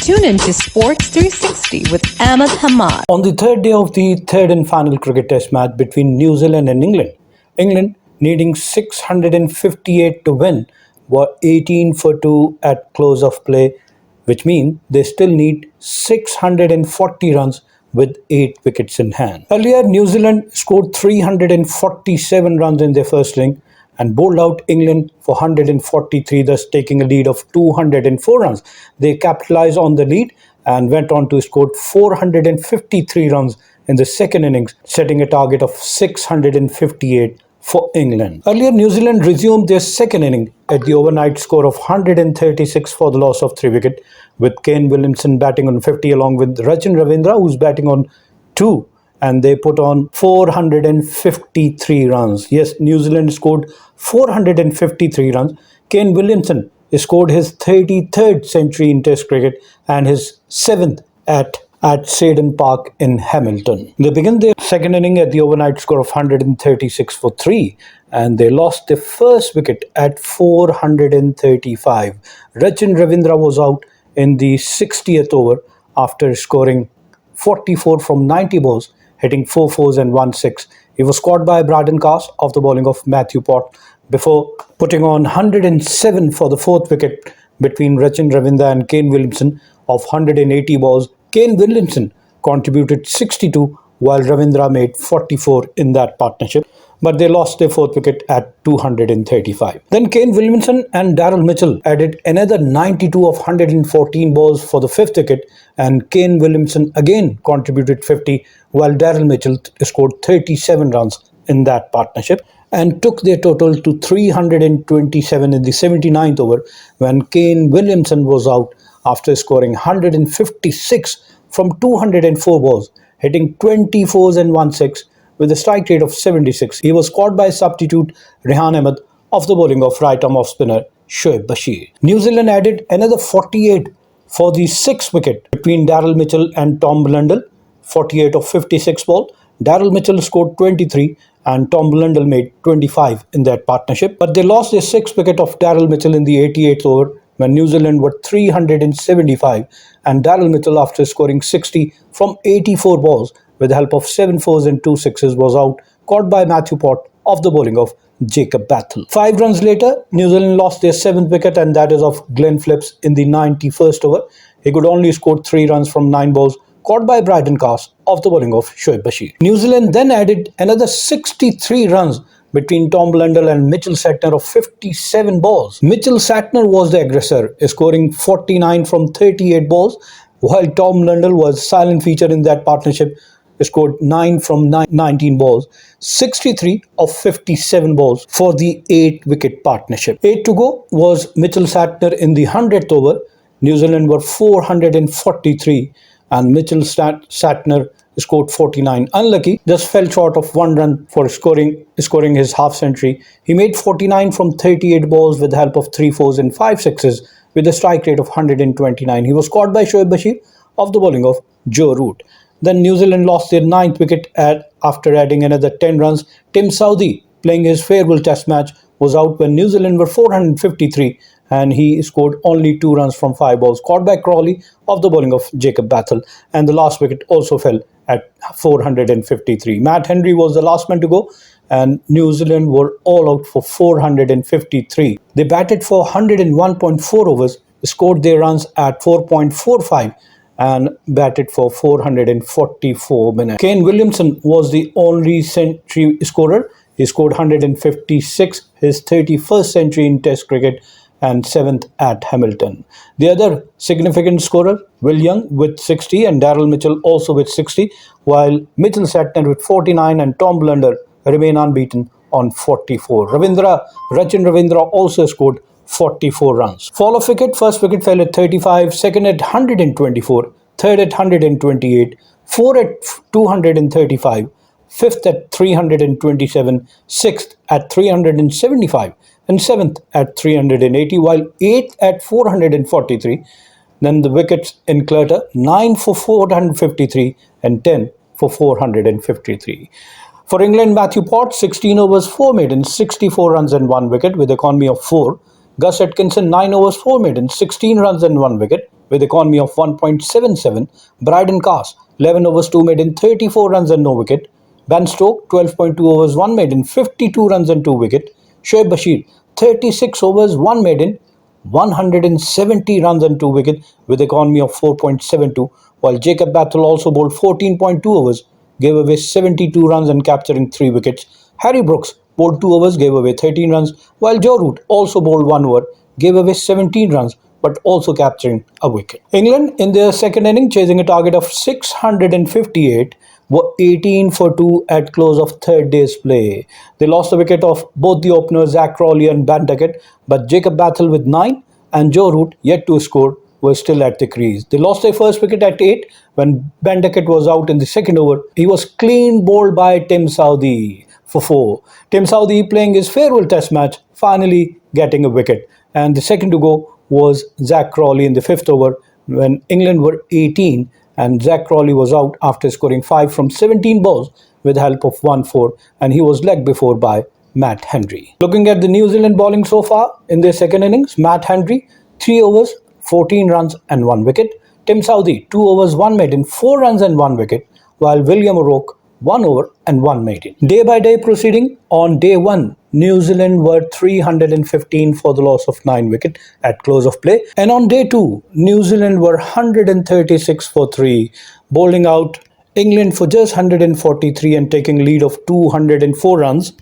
Tune in to Sports 360 with Ahmed Hamad. On the third day of the third and final cricket test match between New Zealand and England needing 658 to win were 18 for 2 at close of play, which means they still need 640 runs with 8 wickets in hand. Earlier, New Zealand scored 347 runs in their first inning and bowled out England for 143, thus taking a lead of 204 runs. They capitalized on the lead and went on to score 453 runs in the second innings, setting a target of 658 for England. Earlier, New Zealand resumed their second inning at the overnight score of 136 for the loss of 3 wickets, with Kane Williamson batting on 50 along with Rachin Ravindra, who's batting on 2. And they put on 453 runs. Yes, New Zealand scored 453 runs. Kane Williamson scored his 33rd century in Test cricket and his 7th at Seddon Park in Hamilton. They began their second inning at the overnight score of 136 for 3, and they lost their first wicket at 435. Rachin Ravindra was out in the 60th over after scoring 44 from 90 balls, hitting 4 fours and 1 6. He was scored by Brydon Carse off the bowling of Matthew Pott before putting on 107 for the 4th wicket between Rachin Ravindra and Kane Williamson of 180 balls. Kane Williamson contributed 62 while Ravindra made 44 in that partnership, but they lost their 4th wicket at 235. Then Kane Williamson and Daryl Mitchell added another 92 of 114 balls for the 5th wicket, and Kane Williamson again contributed 50 while Daryl Mitchell scored 37 runs in that partnership and took their total to 327 in the 79th over when Kane Williamson was out after scoring 156 from 204 balls, hitting 24s and 1 6 with a strike rate of 76. He was scored by substitute Rehan Ahmed off the bowling of right-arm off-spinner Shoaib Bashir. New Zealand added another 48 for the 6th wicket between Daryl Mitchell and Tom Blundell, 48 of 56 ball. Daryl Mitchell scored 23 and Tom Blundell made 25 in that partnership, but they lost their 6th wicket of Daryl Mitchell in the 88th over when New Zealand were 375, and Daryl Mitchell, after scoring 60 from 84 balls with the help of 7 fours and 2 sixes, was out, caught by Matthew Pott off the bowling of Jacob Bethell. 5 runs later, New Zealand lost their 7th wicket, and that is of Glenn Phillips in the 91st over. He could only score 3 runs from 9 balls, caught by Brydon Carse off the bowling of Shoaib Bashir. New Zealand then added another 63 runs between Tom Blundell and Mitchell Sattner of 57 balls. Mitchell Sattner was the aggressor, scoring 49 from 38 balls, while Tom Blundell was silent feature in that partnership, scored 9 from 19 balls, 63 of 57 balls for the 8-wicket partnership. 8 to go was Mitchell Sattner in the 100th over. New Zealand were 443 and Mitchell Sattner scored 49. Unlucky, just fell short of 1 run for scoring his half century. He made 49 from 38 balls with the help of 3 fours and 5 sixes with a strike rate of 129. He was caught by Shoaib Bashir off the bowling of Joe Root. Then New Zealand lost their 9th wicket after adding another 10 runs. Tim Southee, playing his farewell test match, was out when New Zealand were 453 and he scored only 2 runs from 5 balls, caught by Crawley off the bowling of Jacob Bethell, and the last wicket also fell at 453. Matt Henry was the last man to go, and New Zealand were all out for 453. They batted for 101.4 overs, scored their runs at 4.45 and batted for 444 minutes. Kane Williamson was the only century scorer. He scored 156, his 31st century in Test cricket and 7th at Hamilton. The other significant scorer, Will Young with 60 and Daryl Mitchell also with 60, while Mitchell Sattner with 49 and Tom Blundell remain unbeaten on 44. Rachin Ravindra also scored 44 runs. Fall of wicket: first wicket fell at 35, second at 124, third at 128, fourth at 235, fifth at 327, sixth at 375, and seventh at 380, while eighth at 443. Then the wickets in clutter: 9 for 453 and 10 for 453. For England, Matthew Pott, 16 overs, 4 maidens, 64 runs and 1 wicket with economy of 4. Gus Atkinson, 9 overs, 4 maidens, 16 runs and 1 wicket. with economy of 1.77. Brydon Carse, 11 overs 2 made in 34 runs and no wicket. Ben Stokes, 12.2 overs 1 made in 52 runs and 2 wicket. Shoaib Bashir, 36 overs 1 made in 170 runs and 2 wicket with economy of 4.72, while Jacob Bethell also bowled 14.2 overs, gave away 72 runs and capturing 3 wickets. Harry Brooks bowled 2 overs, gave away 13 runs, while Joe Root also bowled 1 over, gave away 17 runs but also capturing a wicket. England in their second inning, chasing a target of 658, were 18 for 2 at close of third day's play. They lost the wicket of both the openers Zach Crawley and Ben Duckett, but Jacob Bethell with 9 and Joe Root, yet to score, were still at the crease. They lost their first wicket at 8 when Ben Duckett was out in the second over. He was clean bowled by Tim Southee for 4. Tim Southee, playing his farewell test match, finally getting a wicket. And the second to go was Zach Crawley in the fifth over when England were 18 and Zach Crawley was out after scoring 5 from 17 balls with the help of 1-4, and he was legged before by Matt Henry. Looking at the New Zealand bowling so far in their second innings, Matt Henry, 3 overs, 14 runs and 1 wicket. Tim Southee, 2 overs, 1 maiden, 4 runs and 1 wicket, while William O'Rourke, 1 over and 1 maiden. Day by day proceeding, on day 1, New Zealand were 315 for the loss of 9 wicket at close of play. And on day 2, New Zealand were 136 for 3, bowling out England for just 143 and taking lead of 204 runs.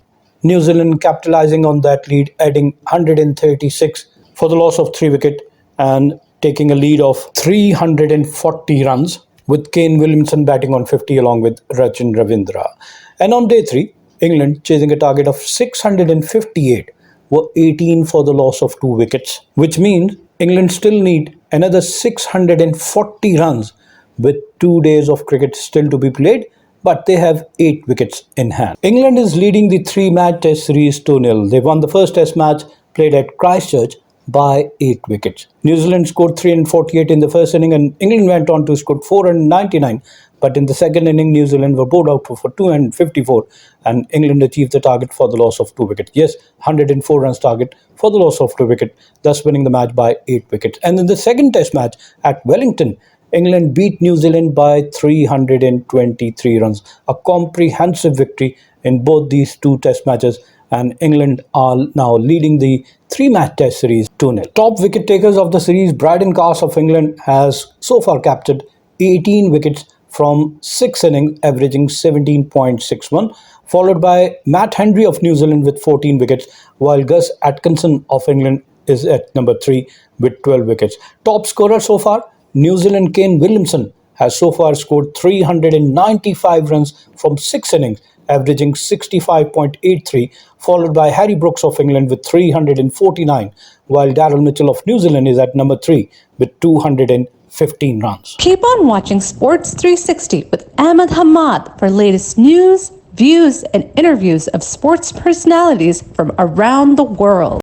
New Zealand capitalizing on that lead, adding 136 for the loss of 3 wicket and taking a lead of 340 runs, with Kane Williamson batting on 50 along with Rachin Ravindra. And on day 3, England, chasing a target of 658, were 18 for the loss of 2 wickets, which means England still need another 640 runs with 2 days of cricket still to be played, but they have 8 wickets in hand. England is leading the 3-match test series 2-0. They won the first test match played at Christchurch by 8 wickets. New Zealand scored 348 in the first inning and England went on to score 499, but in the second inning New Zealand were bowled out for 254 and England achieved the target for the loss of 2 wickets. Yes, 104 runs target for the loss of 2 wickets, thus winning the match by 8 wickets. And in the second test match at Wellington, England beat New Zealand by 323 runs, a comprehensive victory in both these 2 test matches, and England are now leading the 3-match test series 2-0. Top wicket takers of the series, Brydon Carse of England has so far captured 18 wickets from 6 innings, averaging 17.61, followed by Matt Henry of New Zealand with 14 wickets, while Gus Atkinson of England is at number 3 with 12 wickets. Top scorer so far, New Zealand Kane Williamson has so far scored 395 runs from 6 innings, averaging 65.83, followed by Harry Brooks of England with 349, while Daryl Mitchell of New Zealand is at number 3 with 215 runs. Keep on watching Sports 360 with Ahmed Hamad for latest news, views, and interviews of sports personalities from around the world.